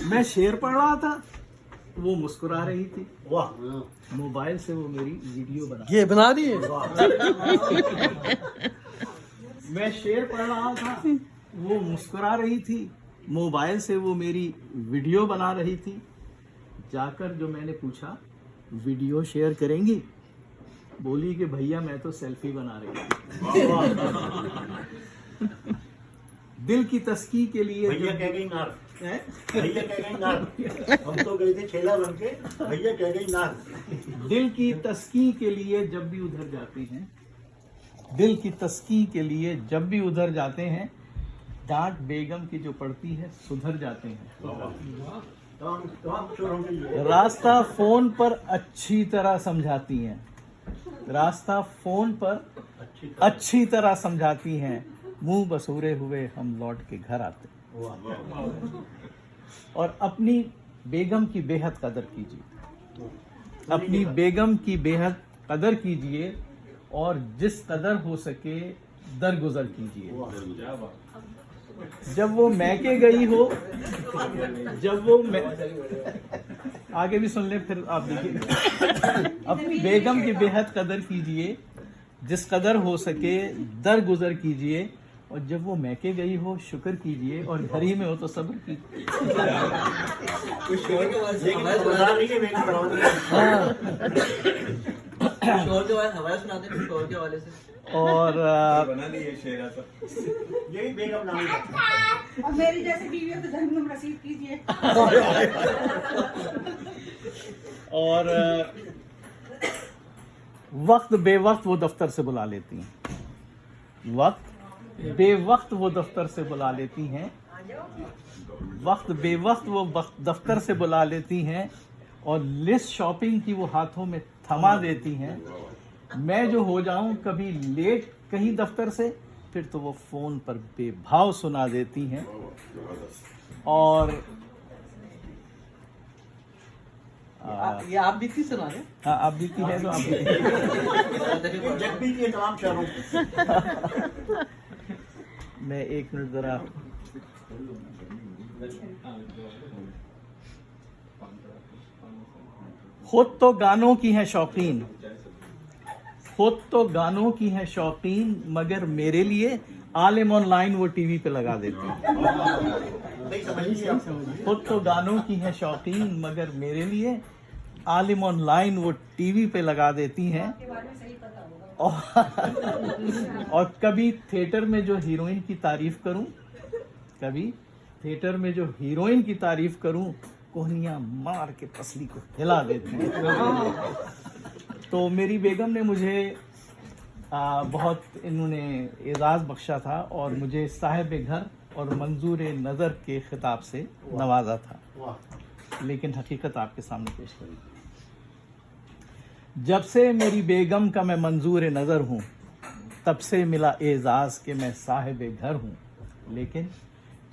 मैं शेर पढ़ रहा था, वो मुस्कुरा रही थी। वाह, मोबाइल से वो मेरी वीडियो बना ये बना दिए। मैं शेर पढ़ रहा था, वो मुस्कुरा रही थी। मोबाइल से वो मेरी वीडियो बना रही थी। जाकर जो मैंने पूछा, वीडियो शेयर करेंगी? बोली कि भैया मैं तो सेल्फी बना रही थी। दिल की तस्की के लिए भैया कह गई नार, हैं? भैया कह गई नार। हम तो गए थे छेला बन के, भैया कह गई नार। दिल की तस्की के लिए जब भी उधर जाते हैं, दिल की तस्की के लिए जब भी उधर जाते हैं, डांट बेगम की जो पड़ती है सुधर जाते हैं। तमाम शोर होंगे। रास्ता फोन पर अच्छी तरह समझाती हैं, रास्ता फोन पर अच्छी तरह समझाती हैं। मुंह बसूरे हुए हम लौट के घर आते हैं। और अपनी बेगम की बेहद कदर कीजिए, अपनी बेगम की बेहद कदर कीजिए और जिस कदर हो सके दरगुजर कीजिए। जब वो मैके गई हो, जब वो आगे भी सुन ले फिर आप देखिए। अपनी बेगम की बेहद कदर कीजिए, जिस कदर हो सके दरगुजर कीजिए। और जब वो मैके गई हो शुक्र कीजिए, और घर ही में हो तो सब्र कीजिए। शोर के बाद से हवाएं बता रही है बेगम बनाओ। शोर के बाद हवाएं सुनाते हैं, शोर के वाले से। और बना दिए शेरा सा। यही बेगम नाम है। और मेरी जैसी बीवी हो तो जहन्नुम रसीद कीजिए। और वक्त बेवक्त वो दफ्तर से बुला लेती हैं, वक्त बेवक्त वो दफ्तर से बुला लेती हैं, वक्त बेवक्त वो दफ्तर से बुला लेती हैं और लिस्ट शॉपिंग की वो हाथों में थमा देती हैं। मैं जो हो जाऊं कभी लेट कहीं दफ्तर से, फिर तो वो फोन पर बेभाव सुना देती हैं। और ये आप भी थी सुना रहे? हाँ, आप भी की है तो आप भी। जग भी दिए तमाम शहरों। मैं एक मिनट जरा खुद तो गानों की है शौकीन, खुद तो गानों की है शौकीन, मगर मेरे लिए आलिम ऑनलाइन वो टीवी पे लगा देती है। नहीं समझिए आप। खुद तो गानों की है शौकीन, मगर मेरे लिए आलिम ऑनलाइन वो टीवी पे लगा देती हैं। और कभी थिएटर में जो हीरोइन की तारीफ करूं, कभी थिएटर में जो हीरोइन की तारीफ करूं, कोहनियां मार के पसली को हिला देती हैं। तो मेरी बेगम ने मुझे बहुत इन्होंने एजाज़ बख्शा था और मुझे साहिब घर और मंजूर नज़र के खिताब से नवाजा था। लेकिन हकीकत आपके सामने पेश करी। जब से मेरी बेगम का मैं मंजूर नज़र हूँ, तब से मिला एजाज़ कि मैं साहिब घर हूँ। लेकिन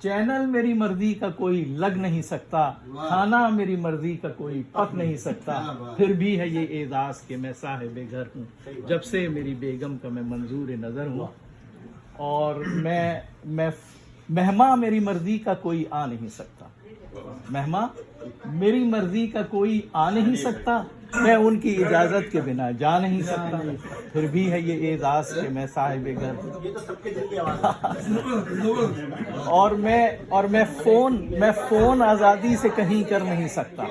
चैनल मेरी मर्जी का कोई लग नहीं सकता, खाना मेरी मर्जी का कोई पक नहीं सकता, फिर भी है ये एजाज़ कि मैं साहिब घर हूँ। जब से मेरी बेगम का मैं मंजूर नज़र हूँ। और मैं मेहमा मेरी मर्जी का कोई आ नहीं सकता, मेहमा मेरी मर्जी का कोई आ नहीं सकता, मैं उनकी इजाजत के बिना जा नहीं सकता, फिर भी है ये एजाज कि मैं साहिब घर हूँ। ये तो सबके दिल की आवाज है। और मैं फोन आजादी से कहीं कर नहीं सकता,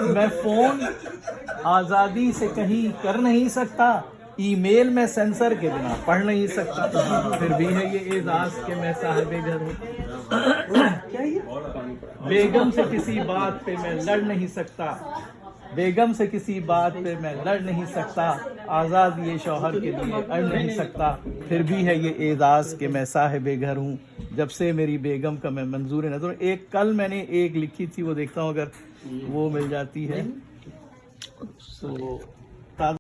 मैं फोन आजादी से कहीं कर नहीं सकता, ईमेल में सेंसर के बिना पढ़ नहीं सकता, फिर भी है ये एजाज कि मैं साहिब घर हूँ। क्या ये? बेगम से किसी बात पे मैं लड़ नहीं सकता, बेगम से किसी बात पे मैं लड़ नहीं सकता, आज़ाद ये शौहर के लिए अड़ नहीं सकता, फिर भी है ये एजाज़ कि मैं साहिब घर हूँ। जब से मेरी बेगम का मैं मंजूर नज़र। एक कल मैंने एक लिखी थी, वो देखता हूँ अगर वो मिल जाती है तो